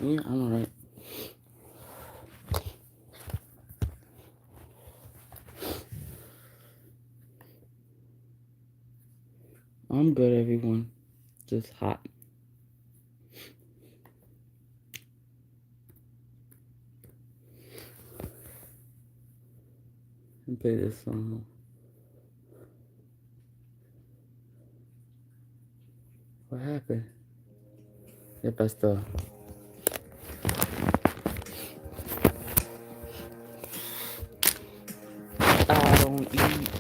Yeah, I'm alright. I'm good, everyone. Just hot. And play this song. What happened? ¿Qué pasó? I don't eat.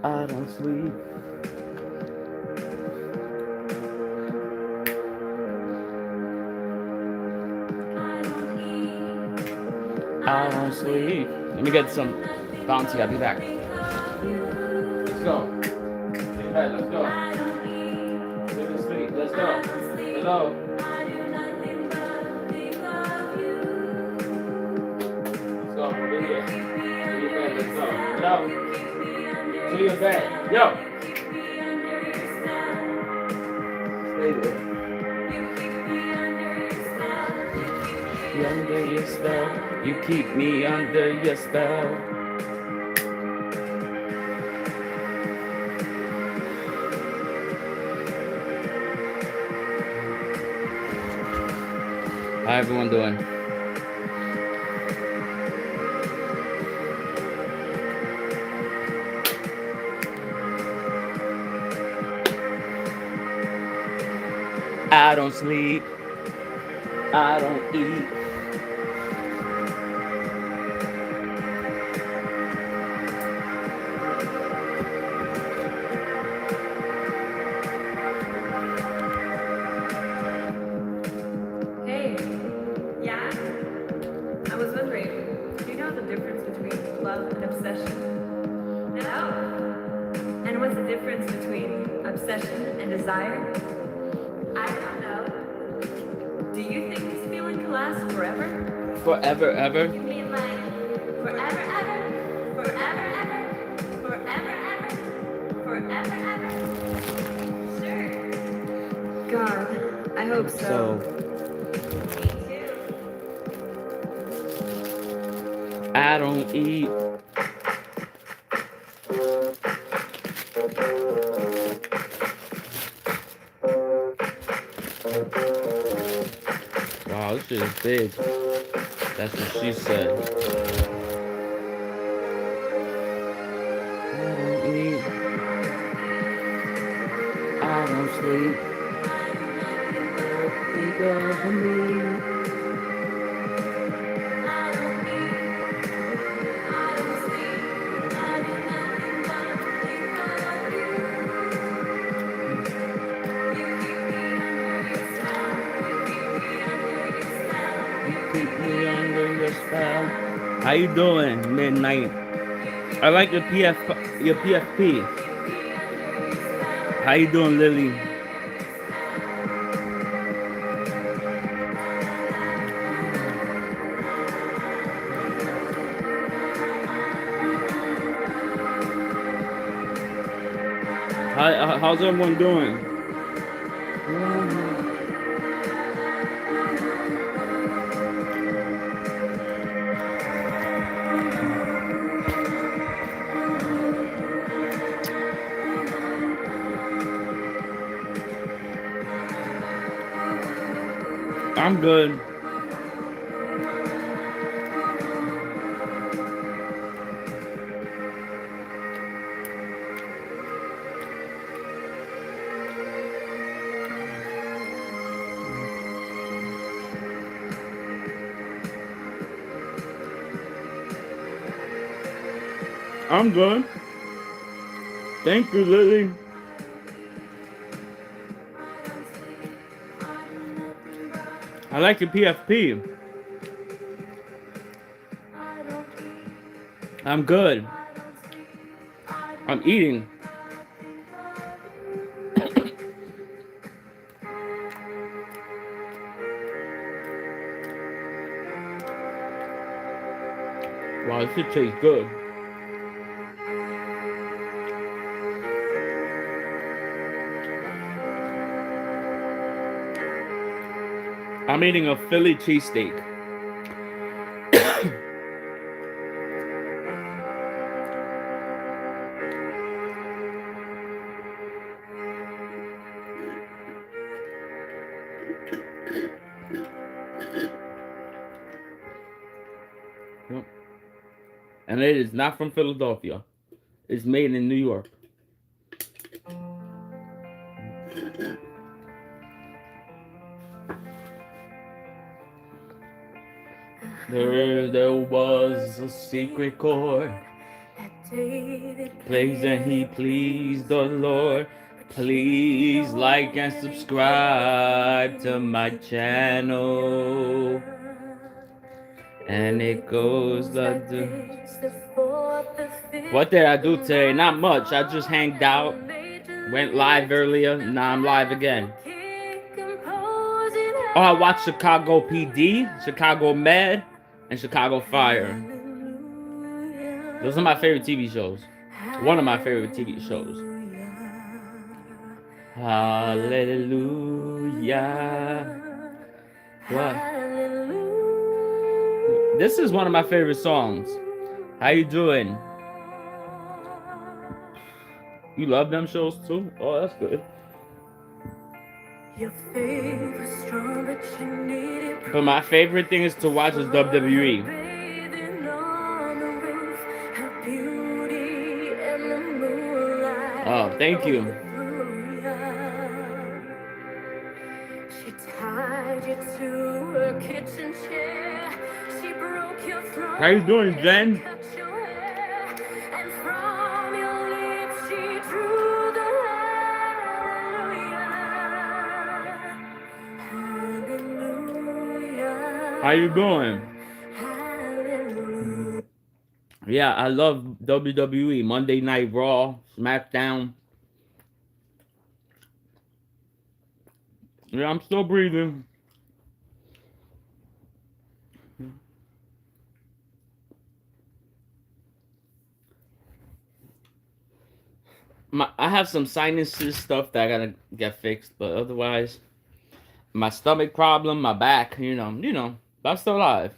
I don't sleep. I don't sleep. Let me get some bouncy. I'll be back. Let's go. Hey, let's go. Let me sleep. Let's go. Hello. Let's go. Over here. To your bed. Let's go. Hello. To your bed. Yo. Stay there. Under your spell. You keep me under your spell. How everyone doing? I don't sleep. I don't eat. Hey, yeah? I was wondering, do you know the difference between love and obsession? No? And what's the difference between obsession and desire? I don't know. Do you think this feeling can last forever? Forever, ever? You mean like forever, ever? Forever, ever? Forever, ever? Forever, ever? Sure. God, I hope so. Me too. I don't eat. Wow, this shit is big. That's what she said. I don't eat. I don't sleep. Think of me. Keep me under your spell. How you doing, midnight? I like your PFP. How you doing, Lily? How's everyone doing? I'm good. I'm good. Thank you, Lily. I like your PFP. I'm good. I'm eating. Wow, this shit tastes good. I'm eating a Philly cheesesteak. And it is not from Philadelphia. It's made in New York. There was a secret chord plays and he pleased the Lord. Please like and subscribe to my channel. And it goes like this. What did I do today? Not much. I just hanged out. Went live earlier. Now I'm live again. Oh, I watched Chicago PD, Chicago Med, and Chicago Fire. Those are my favorite TV shows. One of my favorite TV shows. Hallelujah. What? This is one of my favorite songs. How you doing? You love them shows too? Oh, that's good. But my favorite thing is to watch is WWE. Oh, thank you. She tied you to her kitchen chair. She broke your throat. How you doing, Jen? And from your lips she drew the hallelujah. How you doing? Hallelujah. Yeah, I love WWE. Monday Night Raw, SmackDown. Yeah, I'm still breathing. I have some sinuses stuff that I gotta get fixed, but otherwise, my stomach problem, my back, you know, but I'm still alive.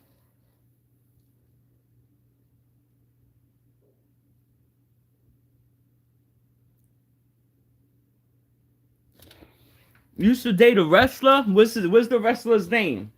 You used to date a wrestler? What's the wrestler's name?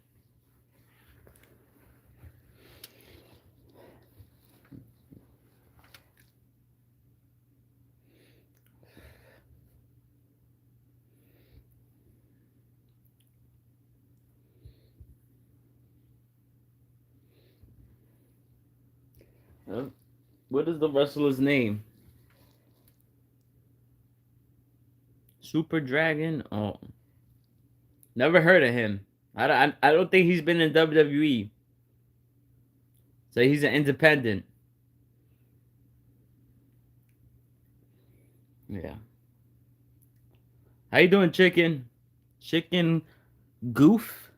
What is the wrestler's name? Super Dragon? Oh, never heard of him. I don't think he's been in WWE. So he's an independent. Yeah. How you doing, chicken? Chicken goof?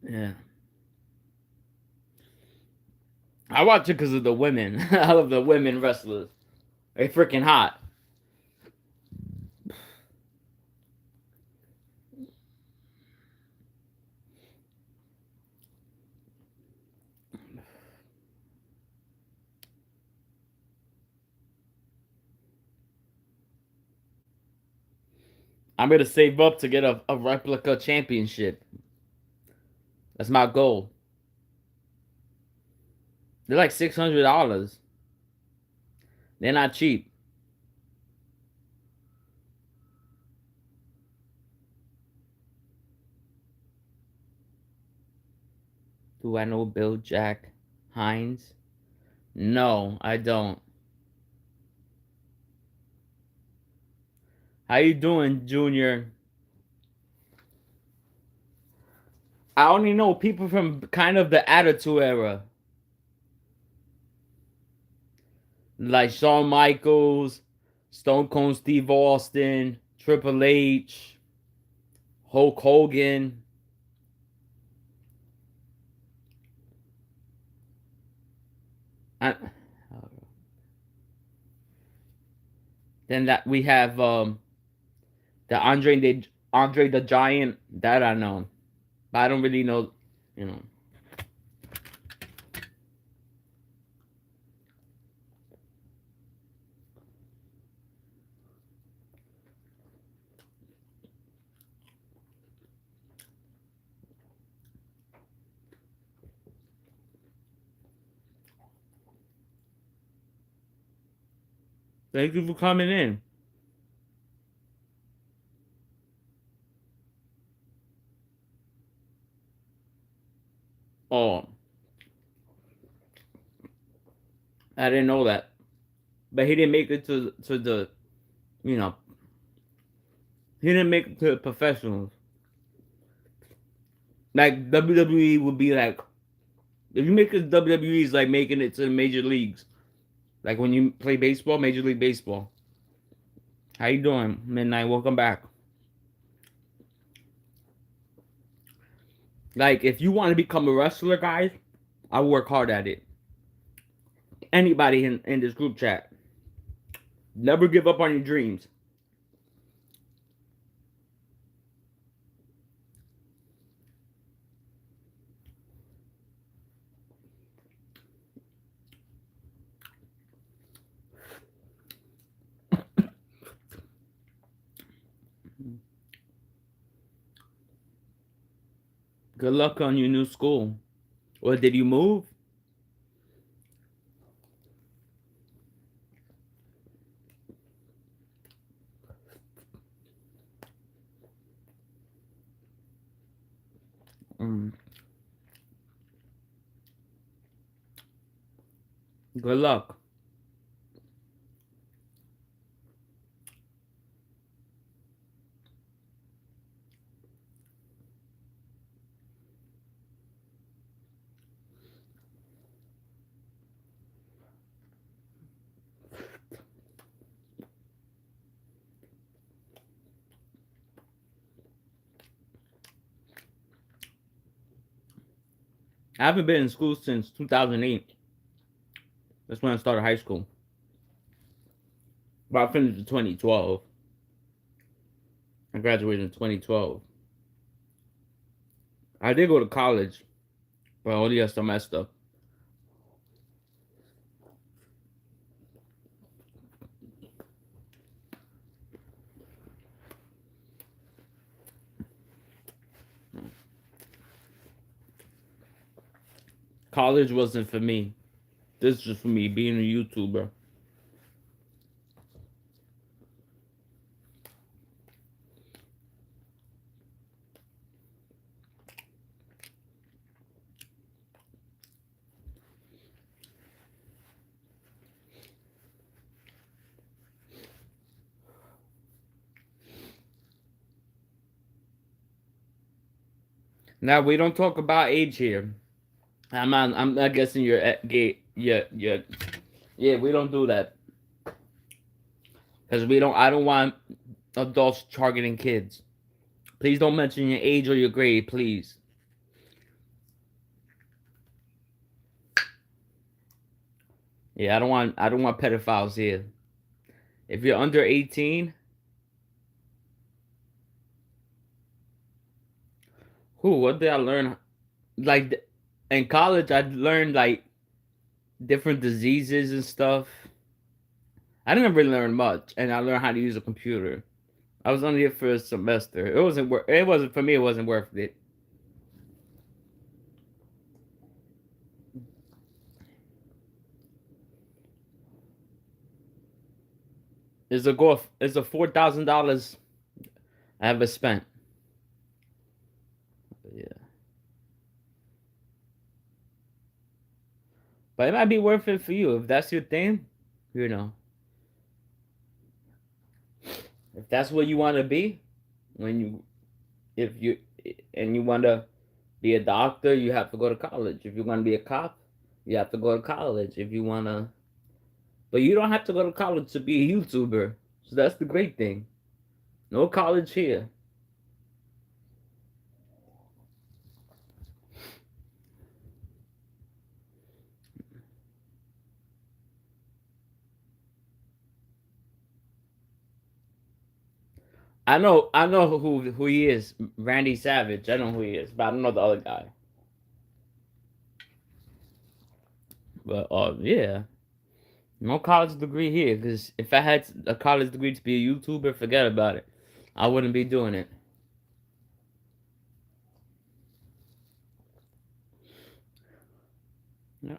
Yeah. I watch it because of the women. I love the women wrestlers. They freaking hot. I'm gonna save up to get a replica championship. That's my goal. They're like $600. They're not cheap. Do I know Bill Jack Hines? No, I don't. How you doing, Junior? I only know people from kind of the Attitude Era. Like Shawn Michaels, Stone Cold Steve Austin, Triple H, Hulk Hogan. Then that we have the Andre the Giant, that I know. But I don't really know, you know. Thank you for coming in. Oh, I didn't know that. But he didn't make it to the, you know, he didn't make it to the professionals. Like WWE would be like, if you make it to WWE, is like making it to the major leagues. Like when you play baseball, Major League Baseball. How you doing, Midnight? Welcome back. Like if you want to become a wrestler, guys, I work hard at it. Anybody in this group chat, never give up on your dreams. Good luck on your new school. Or did you move? Mm. Good luck. I haven't been in school since 2008. That's when I started high school. But I finished in 2012. I graduated in 2012. I did go to college, but only a semester. College wasn't for me. This is for me being a YouTuber. Now we don't talk about age here. I'm not guessing you're gay. Yeah. We don't do that because we don't. I don't want adults targeting kids. Please don't mention your age or your grade, please. Yeah, I don't want pedophiles here. If you're under 18, what did I learn? Like in college, I learned like different diseases and stuff. I didn't really learn much, and I learned how to use a computer. I was only here for a semester. It wasn't worth. It wasn't for me. It wasn't worth it. It's a $4,000 I ever spent. Yeah, but it might be worth it for you if that's your thing. You know, if that's what you want to be, when you if you and you want to be a doctor, you have to go to college. If you want to be a cop, you have to go to college. If you want to, but you don't have to go to college to be a YouTuber. So that's the great thing. No college here. I know who he is. Randy Savage. I know who he is, but I don't know the other guy. But yeah, no college degree here. Because if I had a college degree to be a YouTuber, forget about it. I wouldn't be doing it. Yeah.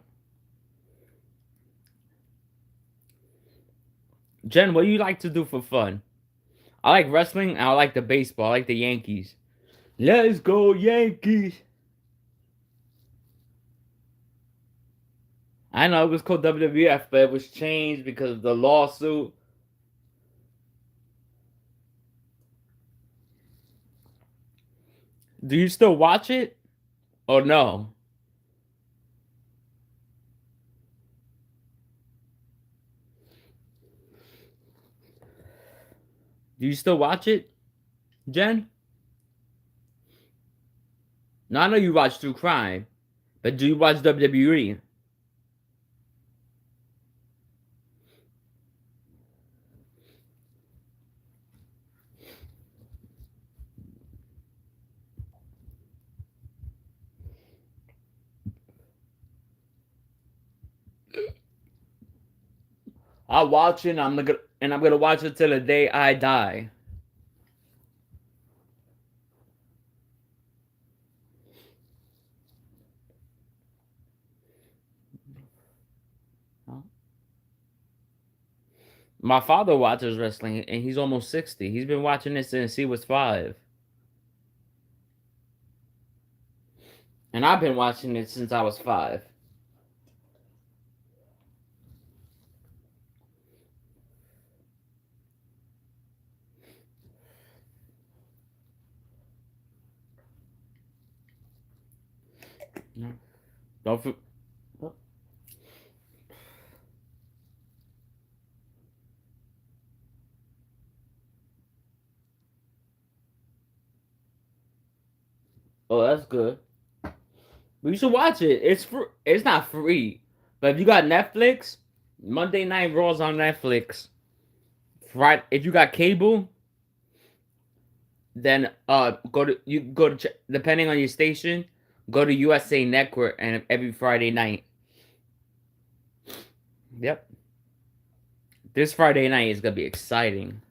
Jen, what do you like to do for fun? I like wrestling. And I like the baseball. I like the Yankees. Let's go Yankees. I know it was called WWF, but it was changed because of the lawsuit. Do you still watch it or no? Do you still watch it, Jen? No, I know you watch True Crime, but do you watch WWE? I watch it. I'm gonna watch it till the day I die. My father watches wrestling, and he's almost 60. He's been watching it since he was 5, and I've been watching it since I was 5. No. Don't. Oh, that's good. But you should watch it. It's free. It's not free, but if you got Netflix, Monday Night Raw's on Netflix. Right? If you got cable, then go to depending on your station, go to USA Network and every Friday night. Yep. This Friday night is gonna be exciting.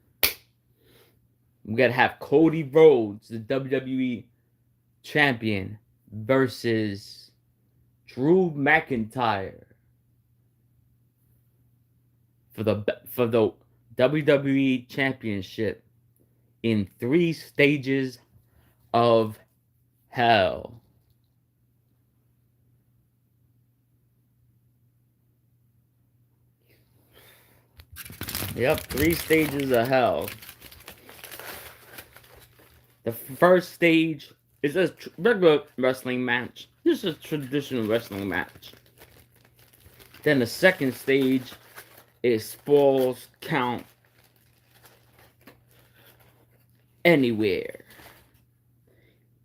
We gotta have Cody Rhodes, the WWE champion, versus Drew McIntyre for the WWE championship in 3 stages of hell. Yep, 3 stages of hell. The first stage is a regular wrestling match. This is a traditional wrestling match. Then the second stage is falls count anywhere.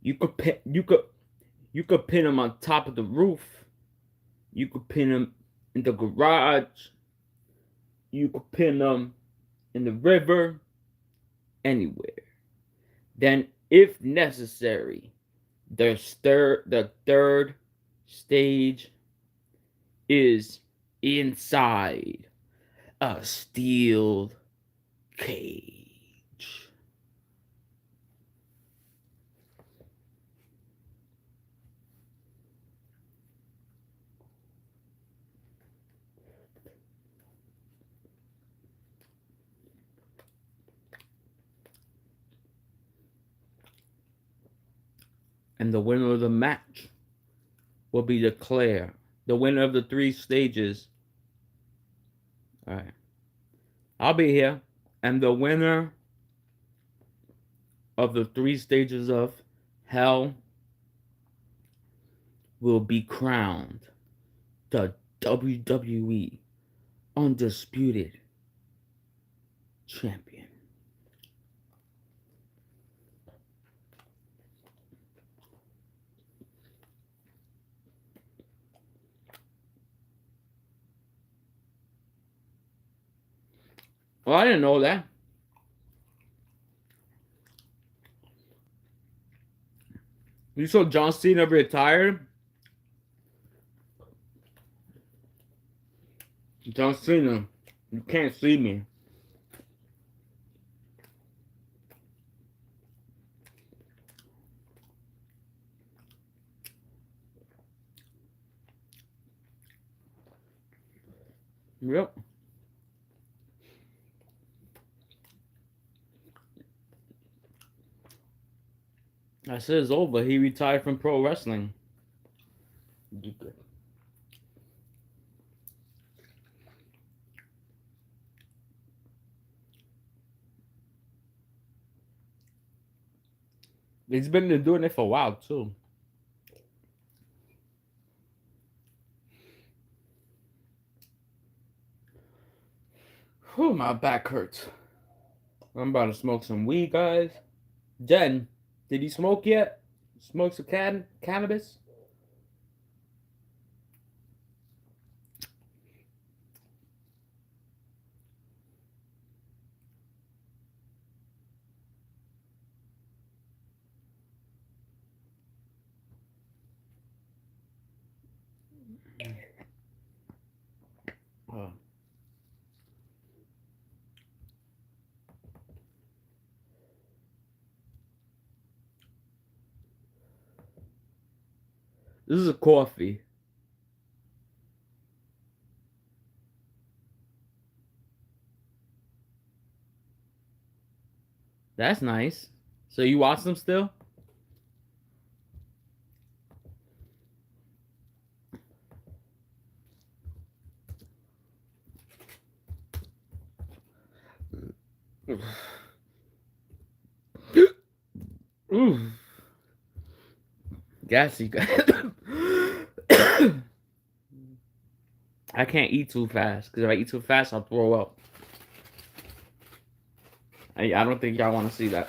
You could pin them on top of the roof. You could pin them in the garage. You could pin them in the river. Anywhere. Then, if necessary, the third stage is inside a steel cage. And the winner of the match will be declared. The winner of the 3 stages. Alright. I'll be here. And the winner of the 3 stages of hell will be crowned the WWE Undisputed Champion. Well, I didn't know that. You saw John Cena retired? John Cena, you can't see me. Yep. I said it's over. He retired from pro wrestling. He's been doing it for a while too. Whew, my back hurts. I'm about to smoke some weed, guys. Jen, did you smoke yet? Smoke some cannabis? Oh. This is a coffee. That's nice. So you watch them still? Ooh. Gassy. I can't eat too fast because if I eat too fast, I'll throw up. I don't think y'all want to see that.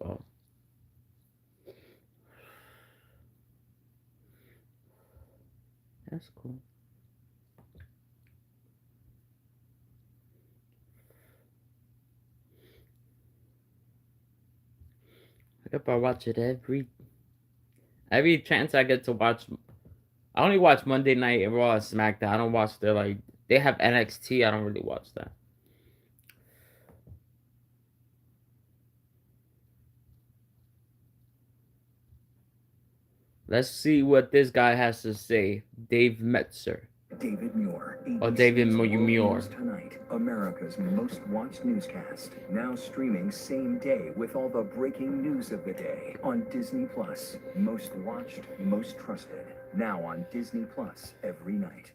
Oh. That's cool. If I watch it every chance I get to watch. I only watch Monday Night and Raw and SmackDown. I don't watch their like they have NXT. I don't really watch that. Let's see what this guy has to say. Dave Metzer. David Muir. Or David ABC's World Muir. News Tonight, America's most watched newscast. Now streaming same day with all the breaking news of the day on Disney Plus. Most watched, most trusted. Now on Disney Plus every night.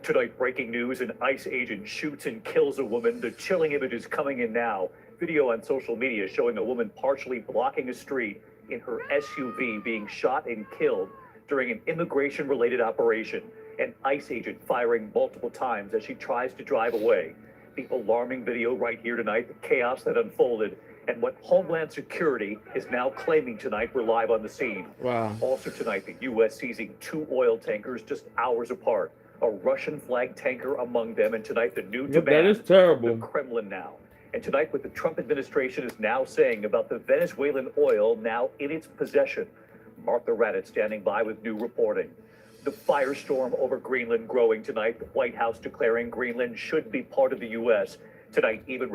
Tonight, breaking news: an ICE agent shoots and kills a woman. The chilling images coming in now. Video on social media showing a woman partially blocking a street in her SUV being shot and killed during an immigration-related operation. An ICE agent firing multiple times as she tries to drive away. The alarming video right here tonight, the chaos that unfolded, and what Homeland Security is now claiming tonight. We're live on the scene. Wow. Also tonight, the U.S. seizing 2 oil tankers just hours apart. A Russian flag tanker among them, and tonight the new demand that is terrible. the Kremlin now. And tonight what the Trump administration is now saying about the Venezuelan oil now in its possession. Martha Raddatz standing by with new reporting. The firestorm over Greenland growing tonight. The White House declaring Greenland should be part of the U.S. Tonight, even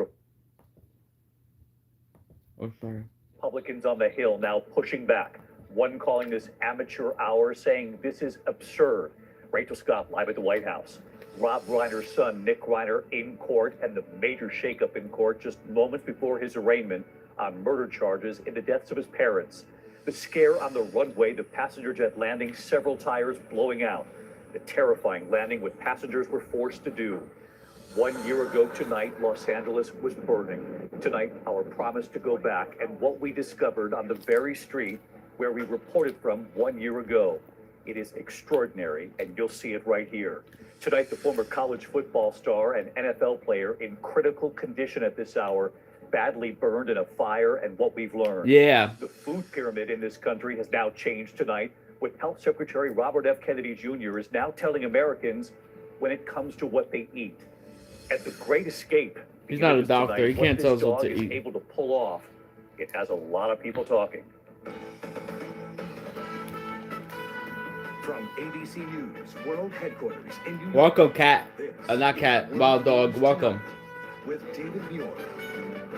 Oh, sorry. Republicans on the Hill now pushing back. One calling this amateur hour, saying this is absurd. Rachel Scott live at the White House. Rob Reiner's son, Nick Reiner, in court, and the major shakeup in court just moments before his arraignment on murder charges in the deaths of his parents. The scare on the runway, the passenger jet landing, several tires blowing out. The terrifying landing what passengers were forced to do. 1 year ago tonight, Los Angeles was burning. Tonight, our promise to go back and what we discovered on the very street where we reported from 1 year ago. It is extraordinary, and you'll see it right here. Tonight, the former college football star and NFL player in critical condition at this hour, badly burned in a fire, and what we've learned. Yeah. The food pyramid in this country has now changed tonight. with Health Secretary Robert F. Kennedy Jr. is now telling Americans when it comes to what they eat. At the Great Escape, He's not a doctor. tonight, He can't tell us what to is eat. able to pull off. It has a lot of people talking. From ABC News World Headquarters in New York. Welcome, cat. This Not is cat. World Wild dog. News Welcome. Tonight with David Muir.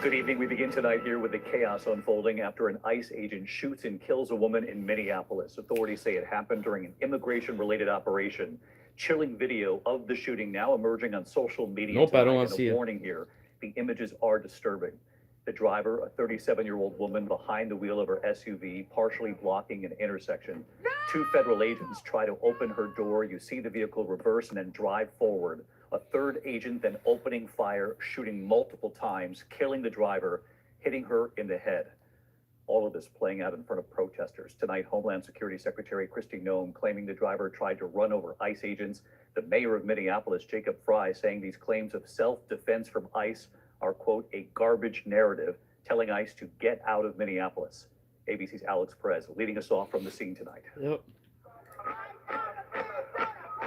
Good evening. We begin tonight here with the chaos unfolding after an ICE agent shoots and kills a woman in Minneapolis. Authorities say it happened during an immigration-related operation. Chilling video of the shooting now emerging on social media. Nope, I don't tonight, want to and see a it. warning here. The images are disturbing. The driver, a 37-year-old woman behind the wheel of her SUV, partially blocking an intersection. Two federal agents try to open her door. You see the vehicle reverse and then drive forward. A third agent then opening fire, shooting multiple times, killing the driver, hitting her in the head. All of this playing out in front of protesters. Tonight, Homeland Security Secretary Kristi Noem claiming the driver tried to run over ICE agents. The mayor of Minneapolis, Jacob Fry, saying these claims of self-defense from ICE are, quote, a garbage narrative, telling ICE to get out of Minneapolis. ABC's Alex Perez leading us off from the scene tonight. Yep.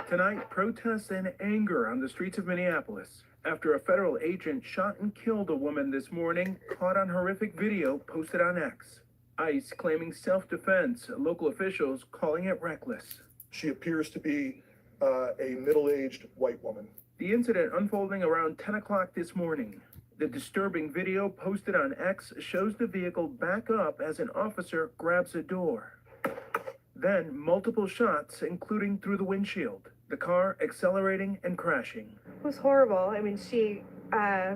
Tonight, protests and anger on the streets of Minneapolis after a federal agent shot and killed a woman this morning, caught on horrific video posted on X. ICE claiming self-defense, local officials calling it reckless. She appears to be a middle-aged white woman. The incident unfolding around 10 o'clock this morning. The disturbing video posted on X shows the vehicle back up as an officer grabs a door. Then multiple shots, including through the windshield. The car accelerating and crashing. It was horrible. I mean, she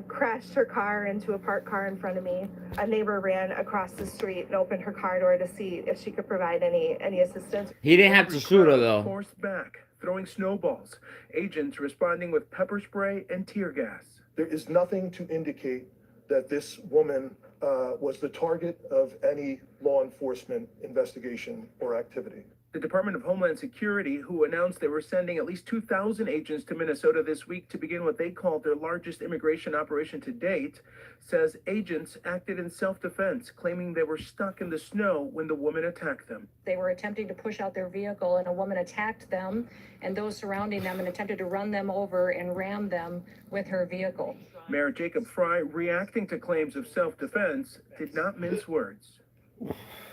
crashed her car into a parked car in front of me. A neighbor ran across the street and opened her car door to see if she could provide any assistance. He didn't have to shoot her, Crowd though. Forced back, throwing snowballs. Agents responding with pepper spray and tear gas. There is nothing to indicate that this woman was the target of any law enforcement investigation or activity. The Department of Homeland Security, who announced they were sending at least 2,000 agents to Minnesota this week to begin what they called their largest immigration operation to date, says agents acted in self-defense, claiming they were stuck in the snow when the woman attacked them. They were attempting to push out their vehicle and a woman attacked them and those surrounding them and attempted to run them over and ram them with her vehicle. Mayor Jacob Fry, reacting to claims of self-defense, did not mince words.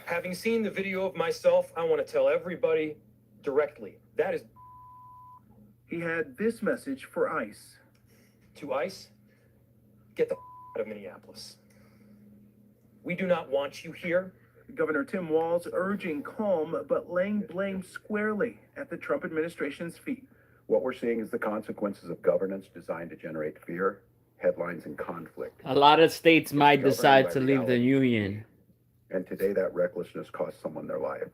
Having seen the video of myself, I want to tell everybody directly, that is He had this message for ICE. to ICE, get the out of Minneapolis. We do not want you here. Governor Tim Walz urging calm, but laying blame squarely at the Trump administration's feet. What we're seeing is the consequences of governance designed to generate fear, headlines, and conflict. A lot of states might governed decide by to leave the reality. union. And today that recklessness cost someone their life.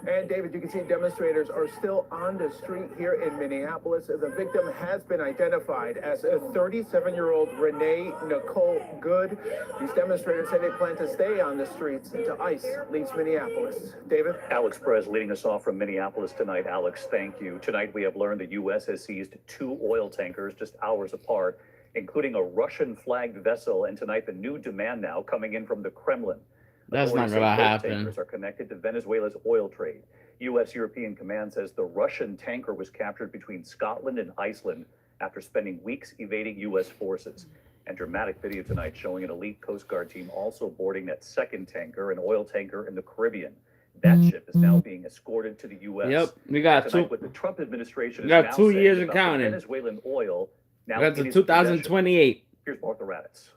And David, you can see demonstrators are still on the street here in Minneapolis. The victim has been identified as a 37-year-old Renee Nicole Good. These demonstrators say they plan to stay on the streets until ICE leaves Minneapolis. David? Alex Perez leading us off from Minneapolis tonight. Alex, thank you. Tonight we have learned the U.S. has seized 2 oil tankers just hours apart, including a Russian-flagged vessel, and tonight the new demand now coming in from the Kremlin. That's not Authorities say gonna both happen. tankers are connected to Venezuela's oil trade. U.S. European Command says the Russian tanker was captured between Scotland and Iceland after spending weeks evading U.S. forces. And dramatic video tonight showing an elite Coast Guard team also boarding that second tanker, an oil tanker in the Caribbean. That ship is now being escorted to the U.S. Yep, we got Tonight, two. what the Trump administration We got is now 2 saying years and about the counting. Venezuelan oil now That's in in its possession. 2028. Here's Martha Raddatz.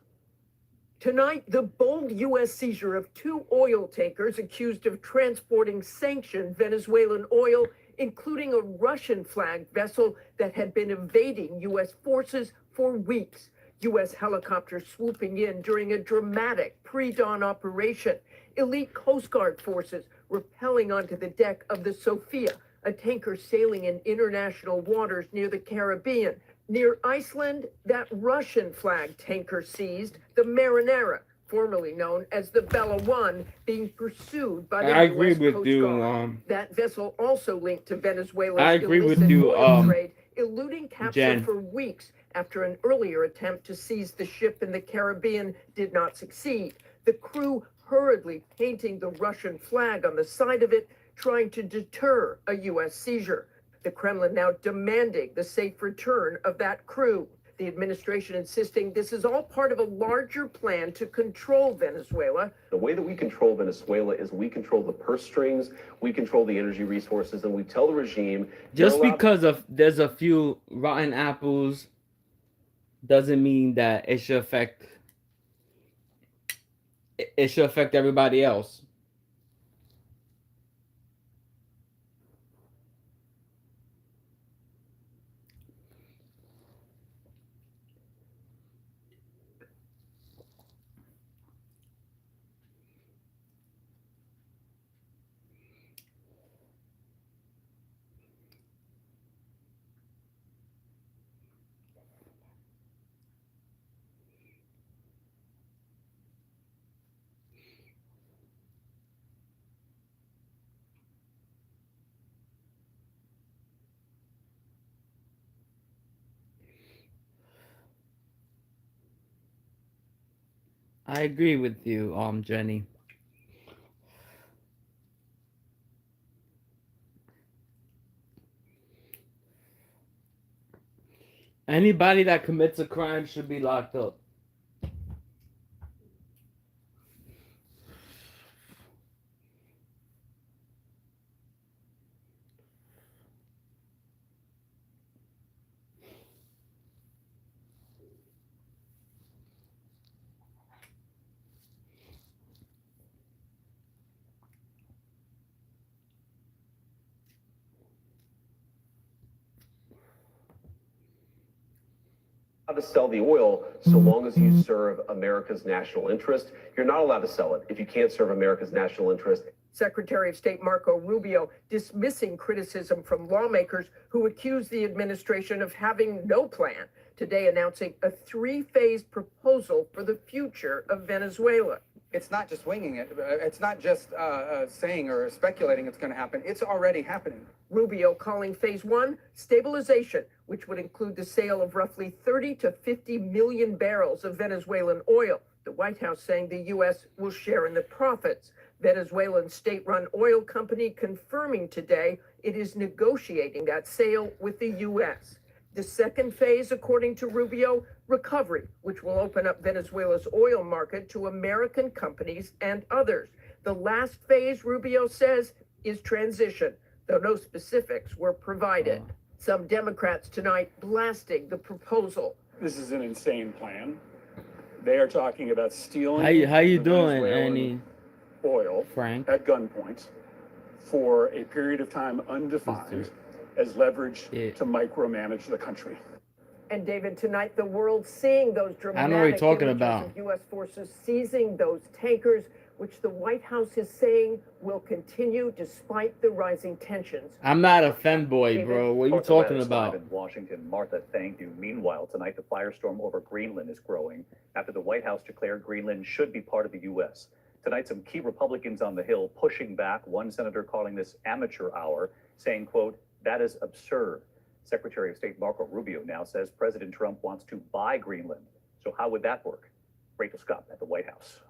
Tonight, the bold U.S. seizure of 2 oil tankers accused of transporting sanctioned Venezuelan oil, including a Russian-flagged vessel that had been evading U.S. forces for weeks. U.S. helicopters swooping in during a dramatic pre-dawn operation. Elite Coast Guard forces rappelling onto the deck of the Sophia, a tanker sailing in international waters near the Caribbean. Near Iceland, that Russian-flagged tanker seized, the Marinera, formerly known as the Bella One, being pursued by the I agree US with Coast you. Guard. That vessel also linked to Venezuela's I agree with illicit you, oil trade, eluding capture Jen. for weeks after an earlier attempt to seize the ship in the Caribbean did not succeed. The crew hurriedly painting the Russian flag on the side of it, trying to deter a U.S. seizure. The Kremlin now demanding the safe return of that crew. The administration insisting this is all part of a larger plan to control Venezuela. The way that we control Venezuela is we control the purse strings, we control the energy resources, and we tell the regime... Just because there's a few rotten apples doesn't mean that it should affect everybody else. I agree with you, Jenny. Anybody that commits a crime should be locked up. To sell the oil so long as you serve America's national interest. You're not allowed to sell it if you can't serve America's national interest. Secretary of State Marco Rubio dismissing criticism from lawmakers who accuse the administration of having no plan, today announcing a three-phase proposal for the future of Venezuela. It's not just winging it. It's not just saying or speculating it's going to happen. It's already happening. Rubio calling phase one stabilization, which would include the sale of roughly 30 to 50 million barrels of Venezuelan oil. The White House saying the U.S. will share in the profits. Venezuelan state-run oil company confirming today it is negotiating that sale with the U.S. The second phase, according to Rubio, recovery, which will open up Venezuela's oil market to American companies and others. The last phase, Rubio says, is transition, though no specifics were provided. Some Democrats tonight blasting the proposal. This is an insane plan. They are talking about stealing How you doing, Venezuelan Annie? Oil Frank? At gunpoint for a period of time undefined as leverage to micromanage the country. And David, tonight the world seeing those dramatic I know what you're talking images about. of U.S. forces seizing those tankers, which the White House is saying will continue despite the rising tensions. I'm not a femboy, bro. What are you Martha talking West live about? in Washington. Martha, thank you. Meanwhile, tonight the firestorm over Greenland is growing after the White House declared Greenland should be part of the U.S. Tonight, some key Republicans on the Hill pushing back. One senator calling this amateur hour, saying, quote, "That is absurd." Secretary of State Marco Rubio now says President Trump wants to buy Greenland. So how would that work? Rachel Scott at the White House.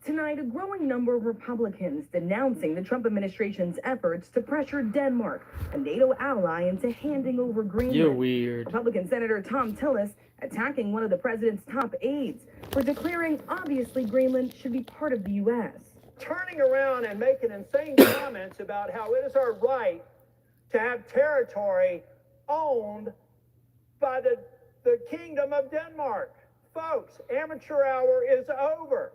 Tonight, a growing number of Republicans denouncing the Trump administration's efforts to pressure Denmark, a NATO ally, into handing over Greenland. You're weird. Republican Senator Tom Tillis attacking one of the president's top aides for declaring obviously Greenland should be part of the U.S. Turning around and making insane comments about how it is our right to have territory owned by the Kingdom of Denmark. Folks, amateur hour is over.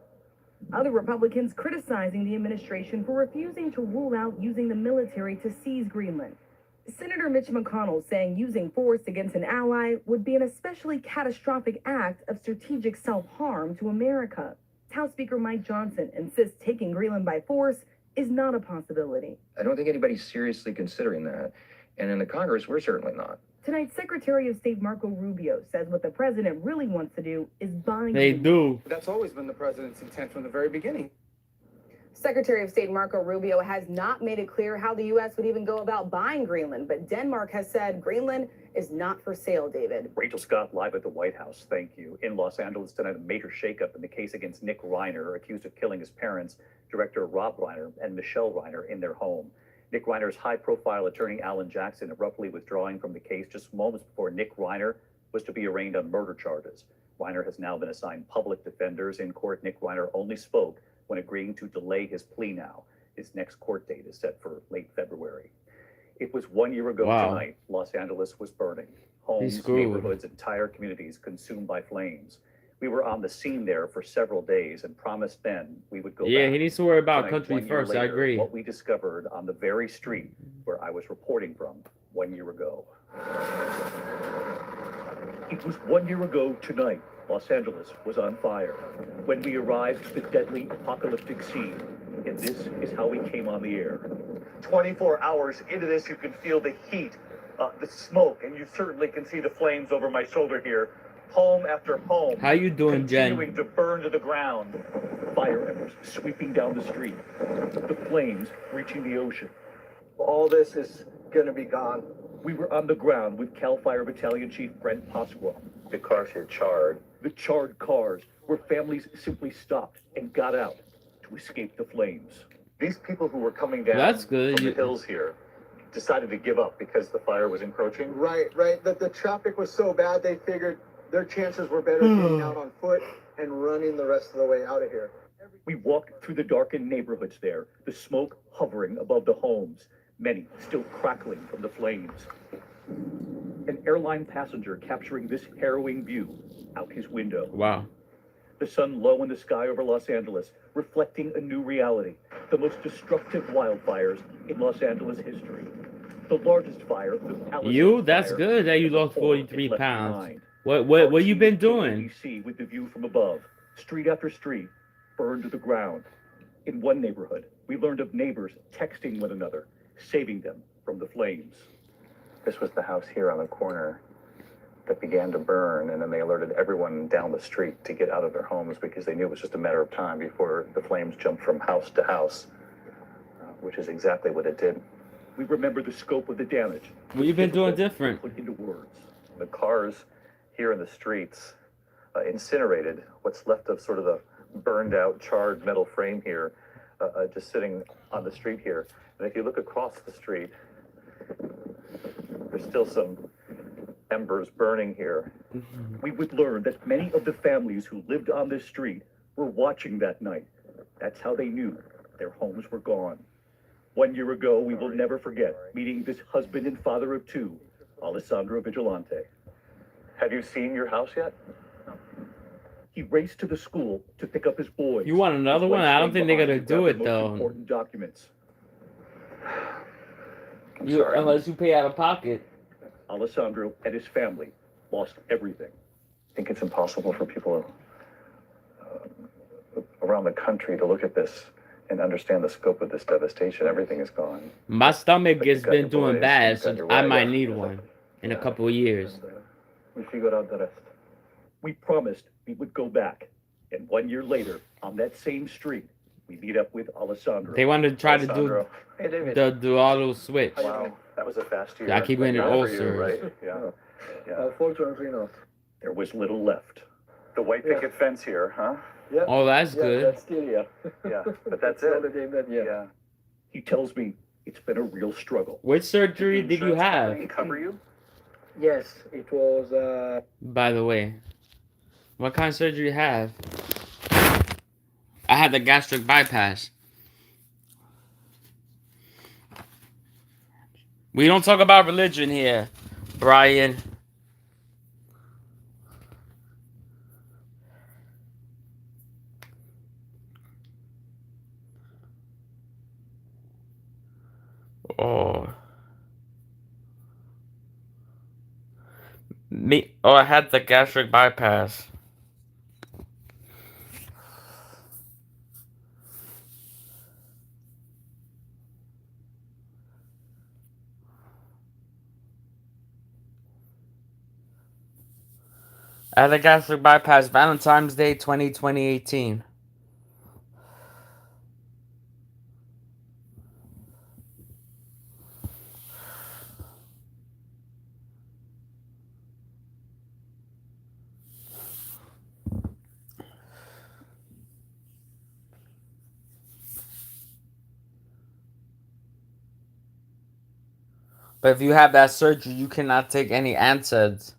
Other Republicans criticizing the administration for refusing to rule out using the military to seize Greenland. Senator Mitch McConnell saying using force against an ally would be an especially catastrophic act of strategic self-harm to America. House Speaker Mike Johnson insists taking Greenland by force is not a possibility. I don't think anybody's seriously considering that. And in the Congress, we're certainly not. Tonight, Secretary of State Marco Rubio says what the president really wants to do is buy. They do. That's always been the president's intent from the very beginning. Secretary of State Marco Rubio has not made it clear how the U.S. would even go about buying Greenland, but Denmark has said Greenland is not for sale, David. Rachel Scott live at the White House. Thank you. In Los Angeles tonight, a major shakeup in the case against Nick Reiner, accused of killing his parents, director Rob Reiner and Michelle Reiner, in their home. Nick Reiner's high-profile attorney Alan Jackson abruptly withdrawing from the case just moments before Nick Reiner was to be arraigned on murder charges. Reiner has now been assigned public defenders in court. Nick Reiner only spoke when agreeing to delay his plea now. His next court date is set for late February. It was 1 year ago tonight, Los Angeles was burning. Homes, neighborhoods, entire communities consumed by flames. We were on the scene there for several days and promised then we would go back. Yeah, he needs to worry about Tonight, country 1 year first. I later, agree. What we discovered on the very street where I was reporting from 1 year ago. It was 1 year ago tonight. Los Angeles was on fire. When we arrived to the deadly apocalyptic scene, and this is how we came on the air. 24 hours into this, you can feel the heat, the smoke, and you certainly can see the flames over my shoulder here. Home after home. How you doing, Jen? Continuing to burn to the ground. Fire embers sweeping down the street. The flames reaching the ocean. All this is gonna be gone. We were on the ground with CAL FIRE Battalion Chief Brent Pasqua. The cars here charred. The charred cars, where families simply stopped and got out to escape the flames. These people who were coming down That's good. from the hills here decided to give up because the fire was encroaching. Right. That the traffic was so bad, they figured their chances were better getting out on foot and running the rest of the way out of here. We walked through the darkened neighborhoods there, the smoke hovering above the homes, many still crackling from the flames. An airline passenger capturing this harrowing view out his window. Wow. The sun low in the sky over Los Angeles, reflecting a new reality. The most destructive wildfires in Los Angeles history. The largest fire, the Palisades That's fire, good that you lost 43 pounds. What you been doing? DC with the view from above, street after street, burned to the ground. In one neighborhood, we learned of neighbors texting one another, saving them from the flames. This was the house here on the corner that began to burn, and then they alerted everyone down the street to get out of their homes because they knew it was just a matter of time before the flames jumped from house to house, which is exactly what it did. We remember the scope of the damage. What you been doing different? Put into words. The cars here in the streets incinerated what's left of sort of the burned out, charred metal frame here, just sitting on the street here. And if you look across the street, there's still some embers burning here. We would learn that many of the families who lived on this street were watching that night. That's how they knew their homes were gone. 1 year ago, we will never forget meeting this husband and father of two, Alessandro Vigilante. Have you seen your house yet? He raced to the school to pick up his boys. You want another one? I don't think they're gonna do it Most though. important documents. Unless you pay out of pocket. Alessandro and his family lost everything. I think it's impossible for people around the country to look at this and understand the scope of this devastation. Everything is gone. My stomach But has you got been your doing boys, bad, you got so your I wife. might need one in a couple of years. We figured out the rest. We promised we would go back, and 1 year later, on that same street, we meet up with Alessandro. They wanted to try to do Alessandro. Hey, David. the auto switch. Wow, that was a fast year. I keep getting Good for you, ulcers. right? Yeah. Fortunately not. There was little left. The white picket fence here, huh? Yeah. Oh, that's good. That's still, yeah. Yeah, but that's the only it. thing that, yeah. He tells me it's been a real struggle. Which surgery did you have? Did cover you? Yes, it was, By the way, what kind of surgery you have? I had the gastric bypass. We don't talk about religion here, Brian. Oh. I had the gastric bypass. I had a gastric bypass Valentine's Day 2018. But if you have that surgery, you cannot take any NSAIDs.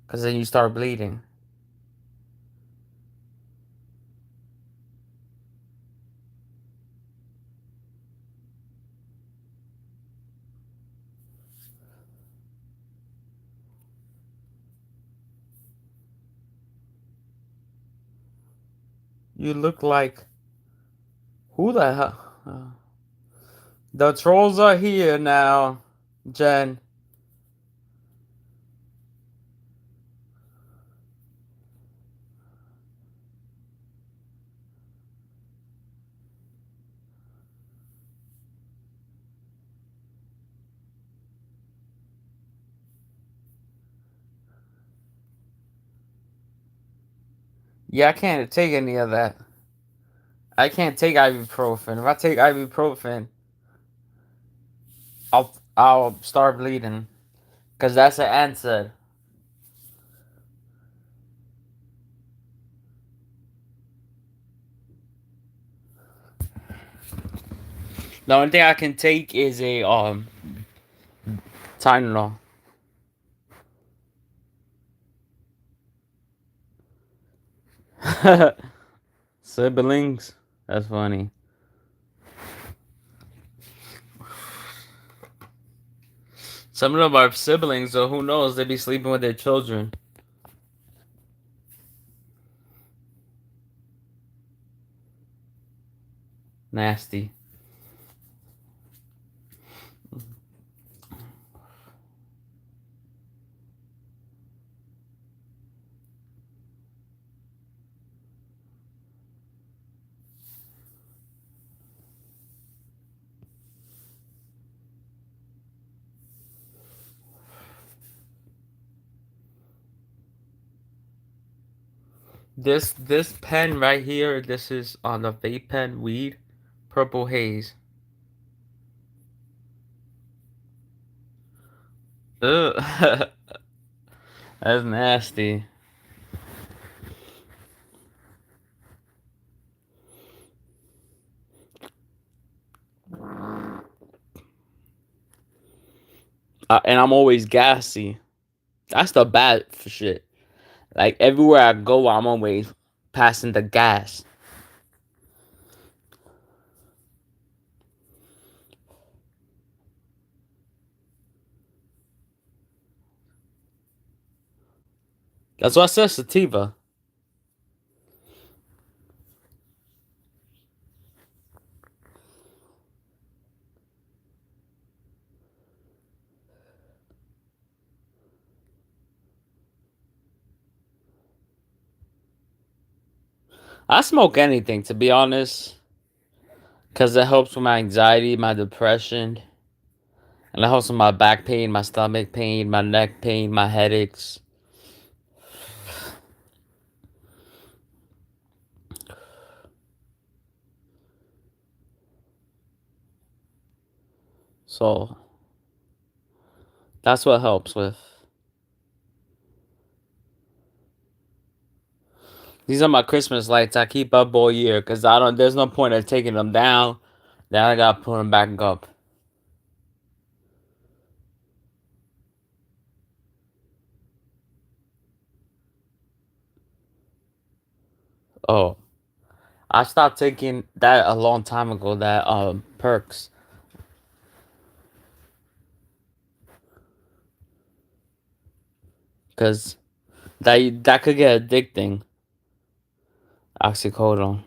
Because then you start bleeding. You look like... Who the hell? The trolls are here now, Jen. Yeah, I can't take any of that. I can't take ibuprofen. If I take ibuprofen, I'll start bleeding. Because that's an NSAID. The only thing I can take is a Tylenol. Siblings. That's funny. Some of them are siblings, so who knows? They be sleeping with their children. Nasty. This pen right here, this is on the vape pen, weed, Purple Haze. Ugh. That's nasty. And I'm always gassy. That's the bad for shit. Like everywhere I go, I'm always passing the gas. That's why I said sativa. I smoke anything, to be honest. Because it helps with my anxiety, my depression. And it helps with my back pain, my stomach pain, my neck pain, my headaches. So, that's what helps with. These are my Christmas lights. I keep up all year because there's no point in taking them down. Then I gotta put them back up. Oh, I stopped taking that a long time ago. That perks, because that could get addicting. Oxycodone.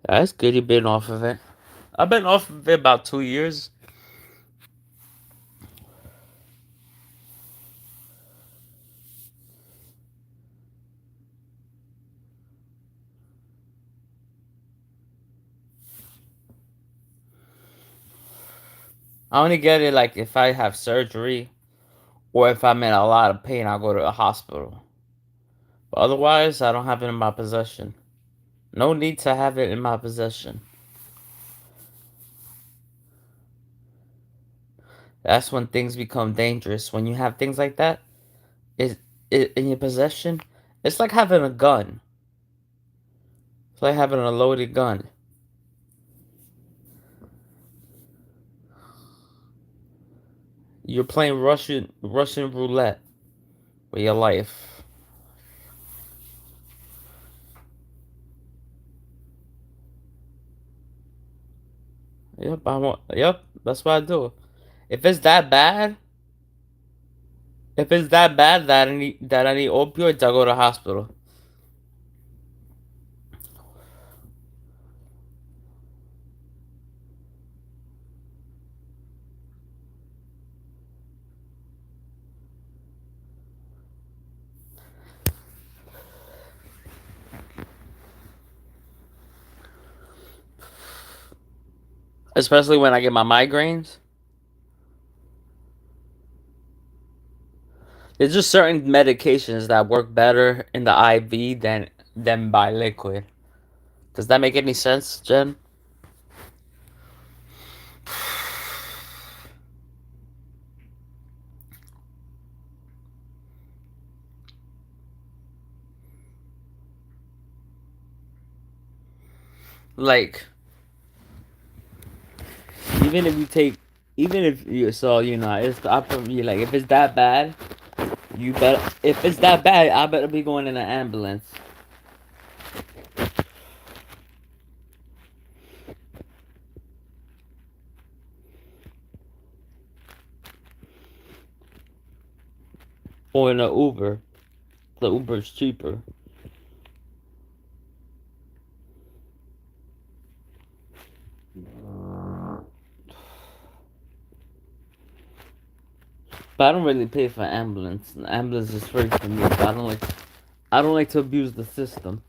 That's good. You been off of it. I've been off of it about 2 years. I only get it like if I have surgery or if I'm in a lot of pain, I'll go to a hospital. But otherwise, I don't have it in my possession. No need to have it in my possession. That's when things become dangerous. When you have things like that, it in your possession, it's like having a gun. It's like having a loaded gun. You're playing Russian roulette with your life. Yep, yep, that's what I do. If it's that bad, that I need opioids, I go to the hospital. Especially when I get my migraines. There's just certain medications that work better in the IV than by liquid. Does that make any sense, Jen? Like, even if you it's I put you like if it's that bad, if it's that bad, I better be going in an ambulance. Or in an Uber. The Uber's cheaper. But I don't really pay for ambulance. The ambulance is free for me, but I don't like to abuse the system.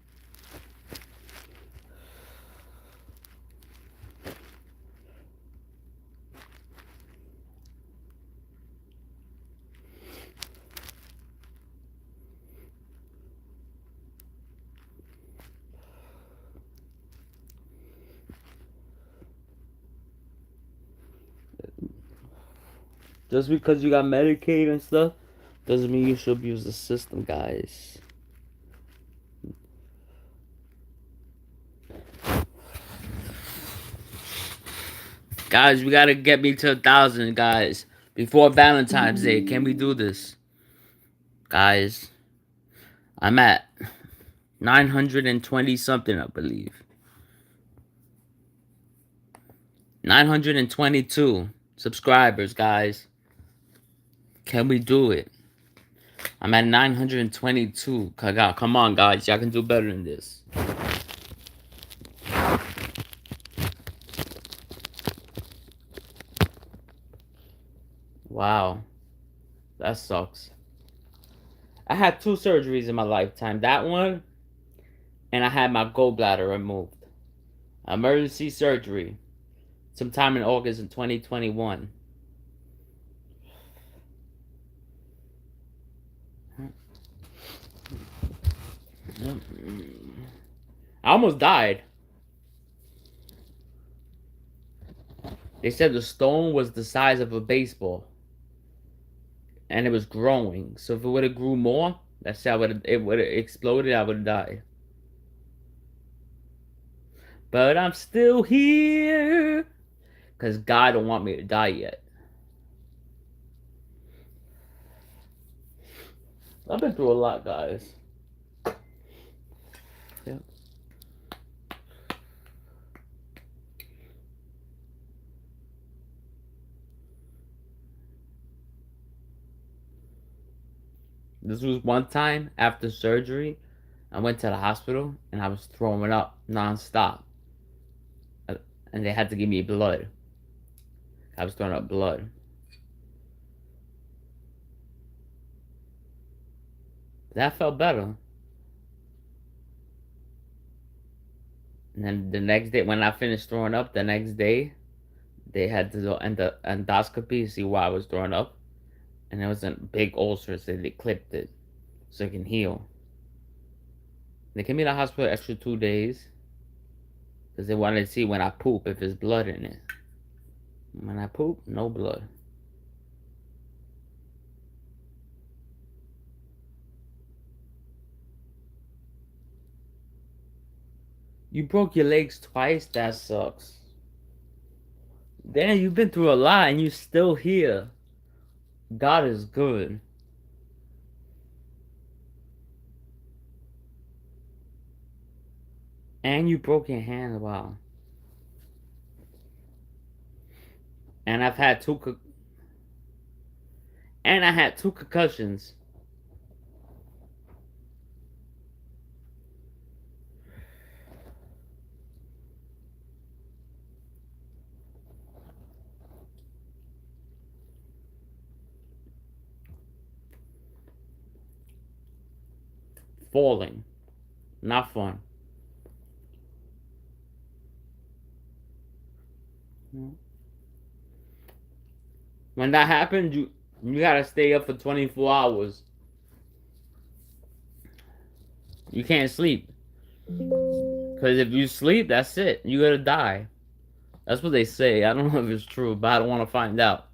Just because you got Medicaid and stuff doesn't mean you should abuse the system, guys. Guys, we gotta get me to 1,000, guys. Before Valentine's Day. Can we do this? Guys, I'm at 920 something, I believe. 922 subscribers, guys. Can we do it? I'm at 922. Come on, guys. Y'all can do better than this. Wow. That sucks. I had 2 surgeries in my lifetime. That one, and I had my gallbladder removed. Emergency surgery. Sometime in August of 2021. I almost died. They said the stone was the size of a baseball. And it was growing. So if it would have grew more, that's how it would have exploded, I would have died. But I'm still here. Because God don't want me to die yet. I've been through a lot, guys. Yep. This was one time after surgery. I went to the hospital and I was throwing up nonstop. And they had to give me blood. I was throwing up blood. That felt better. And then the next day, when I finished throwing up, the next day, they had to do endoscopy to see why I was throwing up. And it was a big ulcer, so they clipped it so it can heal. They kept me in the hospital extra 2 days. Because they wanted to see when I poop if there's blood in it. When I poop, no blood. You broke your legs twice? That sucks. Damn, you've been through a lot and you're still here. God is good. And you broke your hand, wow. And I had two concussions. Falling. Not fun. When that happens, you gotta stay up for 24 hours. You can't sleep. Because if you sleep, that's it. You're gonna die. That's what they say. I don't know if it's true, but I don't want to find out.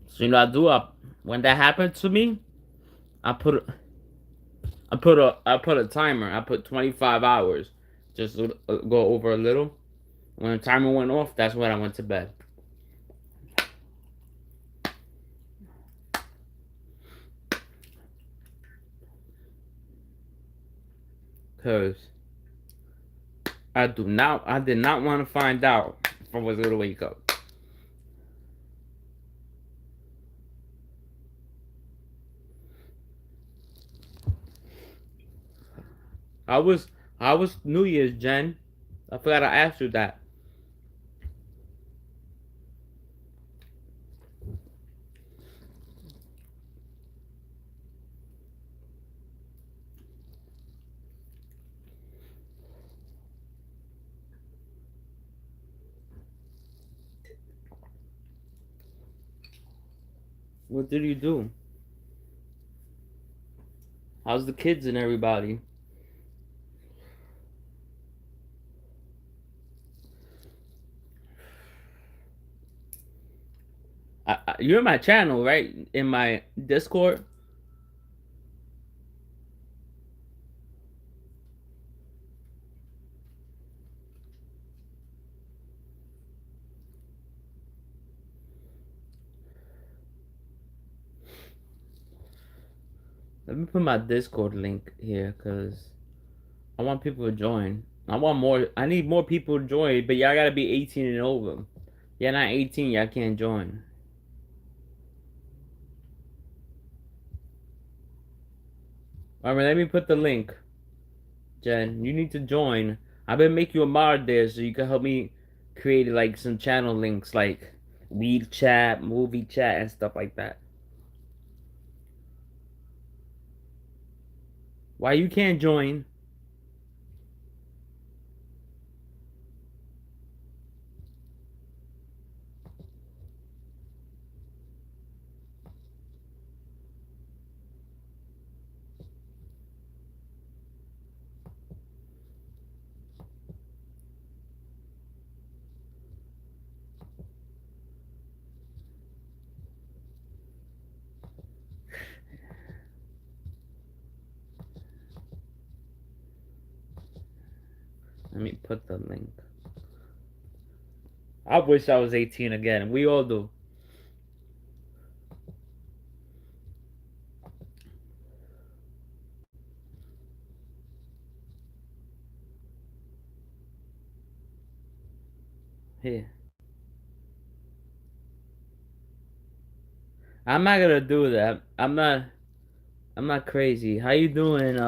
So you know what I do? When that happened to me, I put a timer. I put 25 hours. Just go over a little. When the timer went off, that's when I went to bed. Cause I did not want to find out if I was gonna wake up. How was New Year's, Jen? I forgot to ask you that. What did you do? How's the kids and everybody? You're in my channel, right? In my Discord. Let me put my Discord link here, cause I want people to join. I need more people to join, but y'all gotta be 18 and over. Y'all not 18, y'all can't join. Alright, let me put the link. Jen, you need to join. I've been making you a mod there so you can help me create like some channel links like weed chat, movie chat, and stuff like that. Why you can't join? Let me put the link. I wish I was 18 again. We all do. Here. I'm not gonna do that. I'm not crazy. How you doing,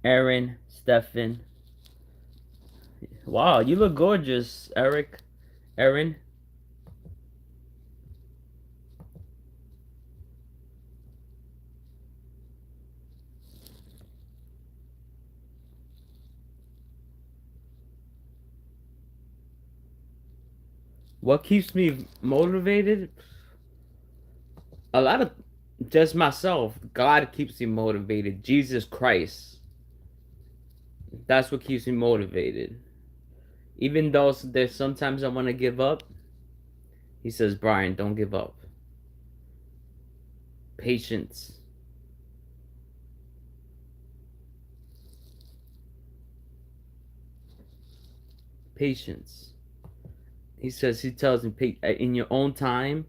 Aaron, Stefan? Wow, you look gorgeous, Eric. Aaron. What keeps me motivated? a lot of just myself, God keeps me motivated. Jesus Christ. That's what keeps me motivated. Even though there's sometimes I want to give up, he says, Brian, don't give up. Patience. Patience. He says, he tells me, in your own time,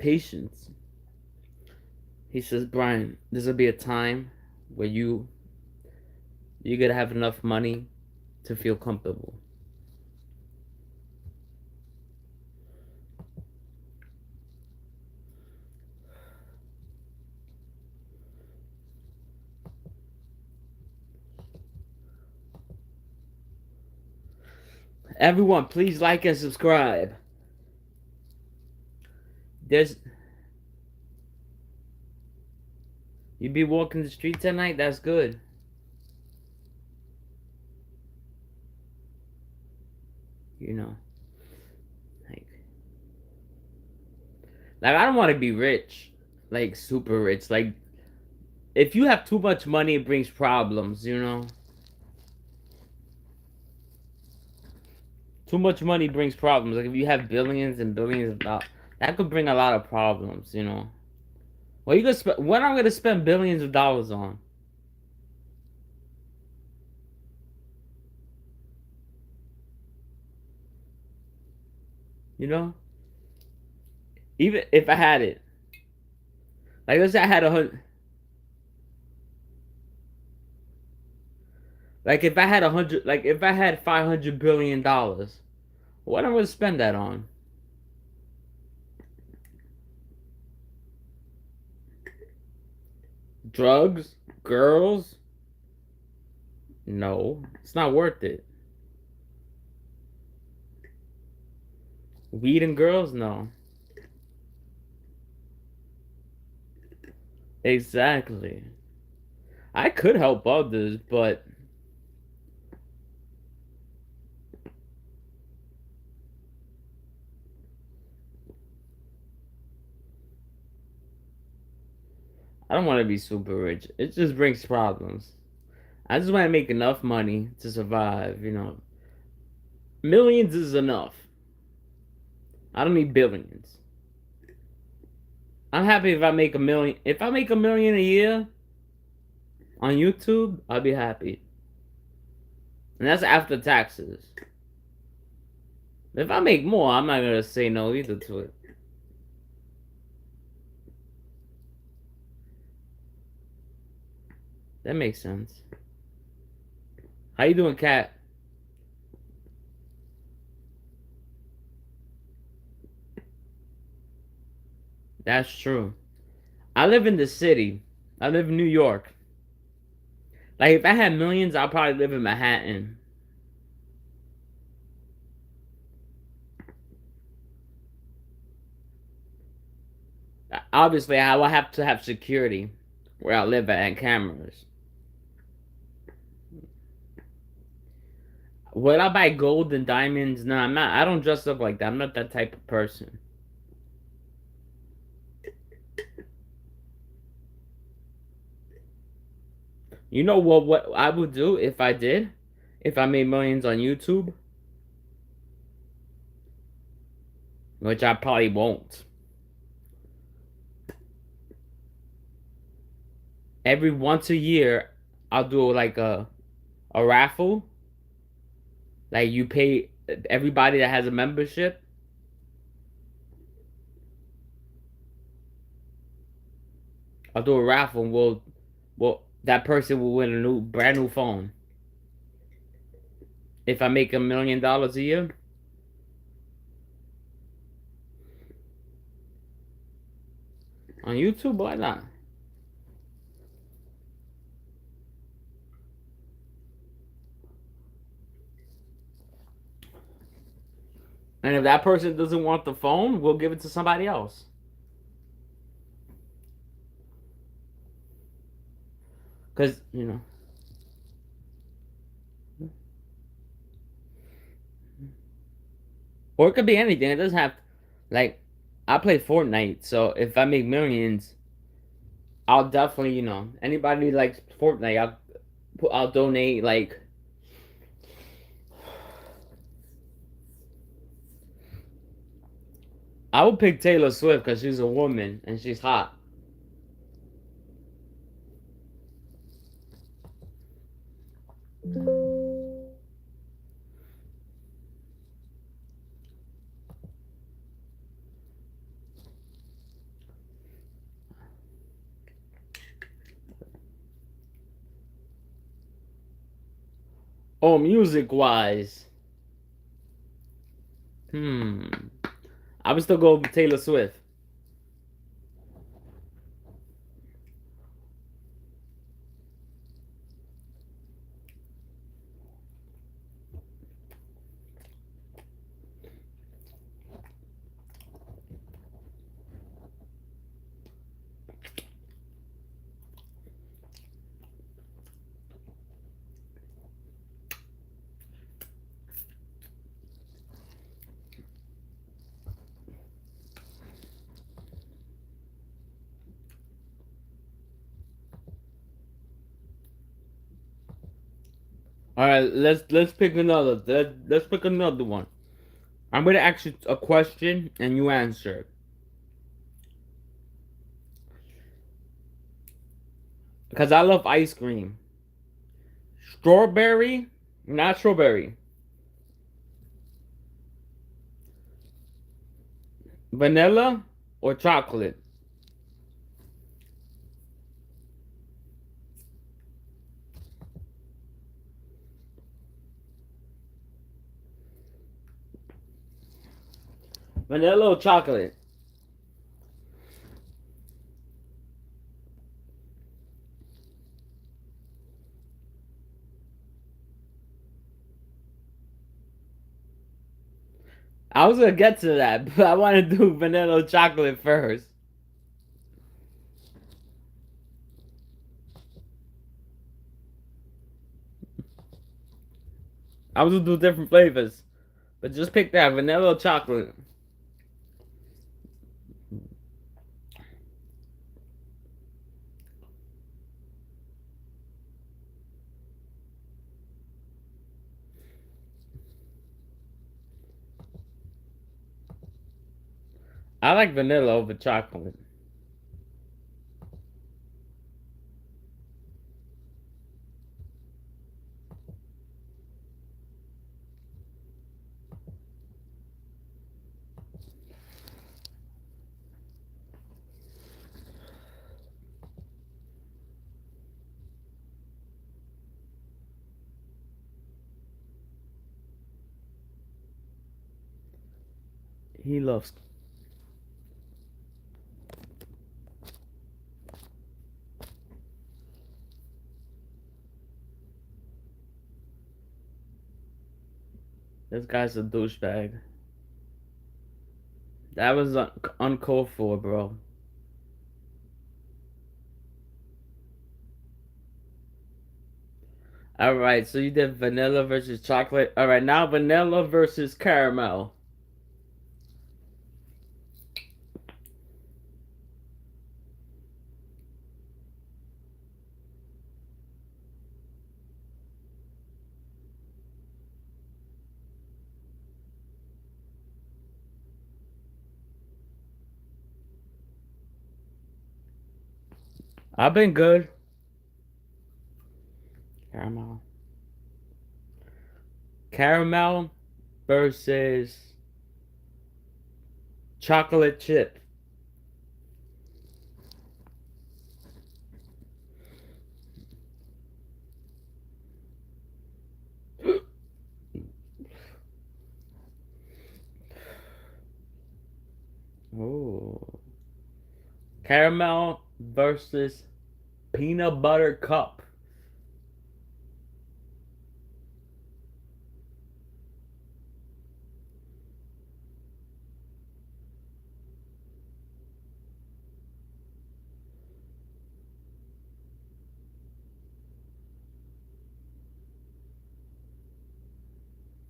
patience. He says, Brian, there's gonna be a time where you're gonna have enough money to feel comfortable. Everyone, please like and subscribe. You be walking the street tonight? That's good. You know. Like I don't want to be rich. Like super rich. Like if you have too much money, it brings problems, you know? Too much money brings problems. Like if you have billions and billions of dollars, that could bring a lot of problems, you know? What you gonna what am I gonna spend billions of dollars on? You know? Even if I had it. Like let's say I had like if I had if I had $500 billion, what am I gonna spend that on? Drugs? Girls? No, it's not worth it. Weed and girls? No. Exactly. I could help others, but I don't want to be super rich. It just brings problems. I just want to make enough money to survive, you know. Millions is enough. I don't need billions. I'm happy if I make a million. If I make a million a year on YouTube, I'll be happy. And that's after taxes. If I make more, I'm not gonna say no either to it. That makes sense. How you doing, Cat? That's true. I live in the city. I live in New York. Like, if I had millions, I'd probably live in Manhattan. Obviously, I will have to have security where I live at and cameras. Would I buy gold and diamonds? No, I'm not. I don't dress up like that. I'm not that type of person. You know what I would do if I did? If I made millions on YouTube? Which I probably won't. Every once a year, I'll do like a raffle. Like you pay everybody that has a membership. I'll do a raffle and that person will win a brand new phone. If I make $1 million a year. On YouTube, why not? And if that person doesn't want the phone, we'll give it to somebody else. Because, you know. Or it could be anything. It doesn't have, like, I play Fortnite, so if I make millions, I'll definitely, you know, anybody who likes Fortnite, I'll donate, like, I would pick Taylor Swift because she's a woman and she's hot. Oh, music-wise. I would still go with Taylor Swift. All right, let's pick another. Let's pick another one. I'm gonna ask you a question and you answer. Because I love ice cream. Strawberry, not strawberry. Vanilla or chocolate? Vanilla or chocolate? I was gonna get to that, but I want to do vanilla or chocolate first. I was gonna do different flavors, but just pick that vanilla or chocolate. I like vanilla over chocolate. He loves. This guy's a douchebag. That was uncalled for, bro. Alright, so you did vanilla versus chocolate. Alright, now vanilla versus caramel. I've been good. Caramel. Caramel versus chocolate chip. Oh. Caramel versus peanut butter cup.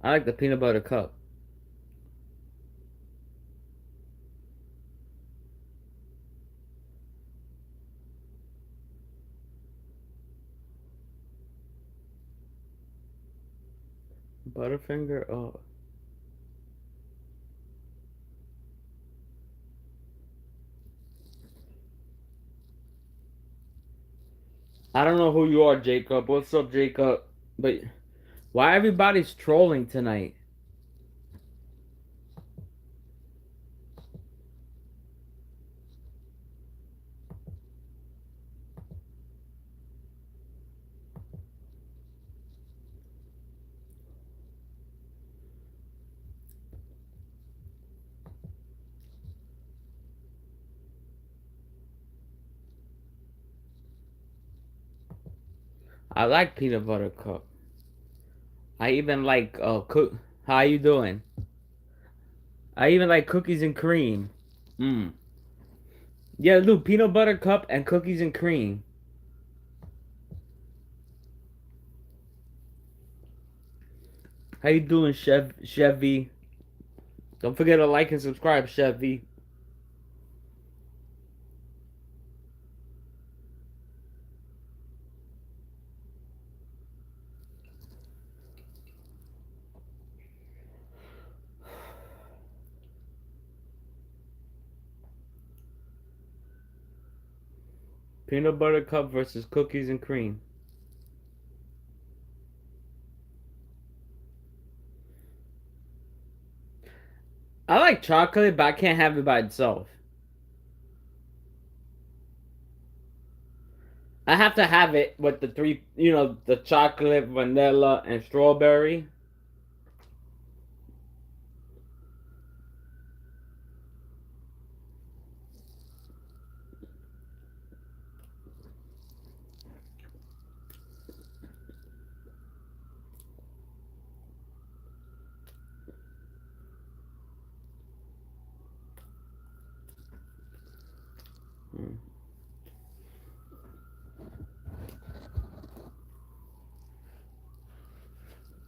I like the peanut butter cup. Butterfinger. Oh. I don't know who you are, Jacob. What's up, Jacob? But why everybody's trolling tonight? I like peanut butter cup. I even like How you doing? I even like cookies and cream. Mmm. Yeah, do peanut butter cup and cookies and cream. How you doing, Chevy? Don't forget to like and subscribe, Chevy. Peanut butter cup versus cookies and cream. I like chocolate, but I can't have it by itself. I have to have it with the three, the chocolate, vanilla, and strawberry.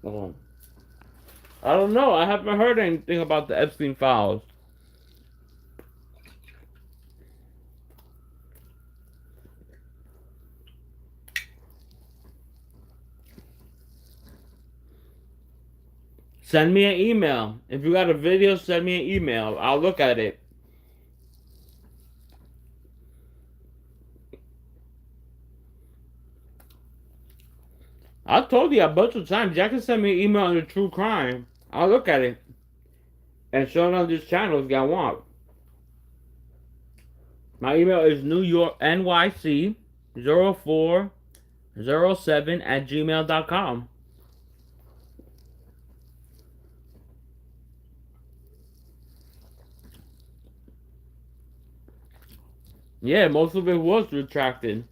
Oh. I don't know. I haven't heard anything about the Epstein files. Send me an email. If you got a video, send me an email. I'll look at it. I told you a bunch of times. Y'all can send me an email on the true crime. I'll look at it. And show it on this channel if y'all want. My email is newyorknyc0407@gmail.com. Yeah, most of it was retracted.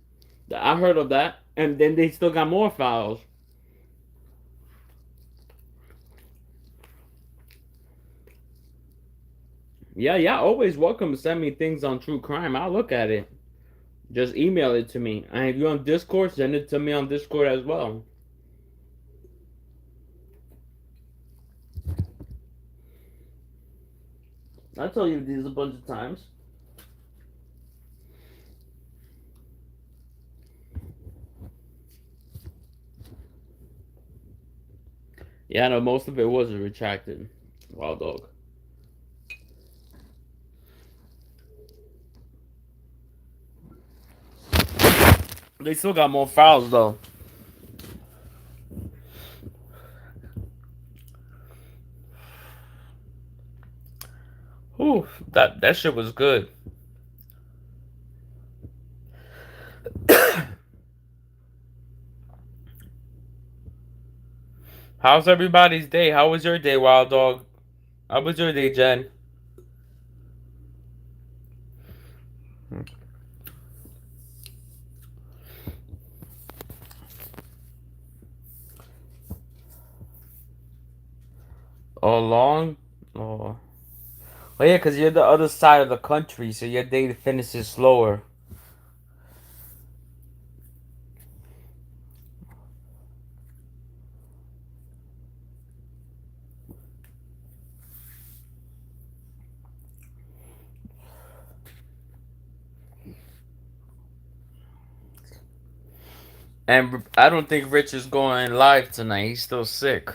I heard of that. And then they still got more files. Yeah, always welcome to send me things on true crime. I'll look at it. Just email it to me. And if you're on Discord, send it to me on Discord as well. I told you these a bunch of times. Yeah, no, most of it was retracted. Wild dog. They still got more files though. Whew, that shit was good. How's everybody's day? How was your day, Wild Dog? How was your day, Jen? Oh, long? Oh. Oh yeah, because you're the other side of the country, so your day finishes slower. And I don't think Rich is going live tonight. He's still sick.